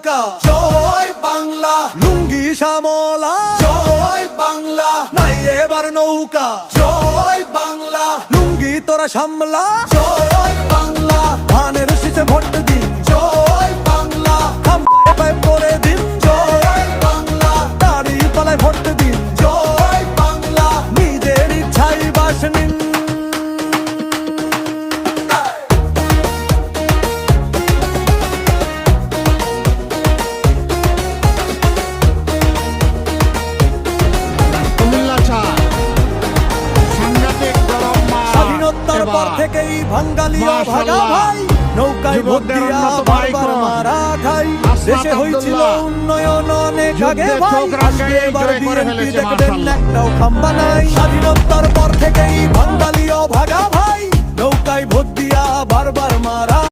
নৌকা, জয় বাংলা। লুঙ্গি শ্যামলা, জয় বাংলা। নাই এবার নৌকা, জয় বাংলা। লুঙ্গি তোরা সামলা, জয় বাংলা। ধানের শীষে ভোট দিন, জয় বাংলা। খাম্পায় পরে দিন, জয় বাংলা। দাড়ি পালায় ভোট দিন, জয় বাংলা। নিজের ইচ্ছাই বাস নিন। স্বাধীনতার পর থেকেই বাঙালিও ভাগা ভাই, নৌকায় ভোট দিয়া বারবার মারা খাই। দেশে হয়েছিল উন্নয়ন অনেক আগে ভাই, আজকে এবার বিএনপি দেখবেন একটাও খাম্বা নাই। স্বাধীনতার পর থেকেই বাঙালিও ভাগা ভাই, নৌকায় ভোট দিয়া বারবার মারা।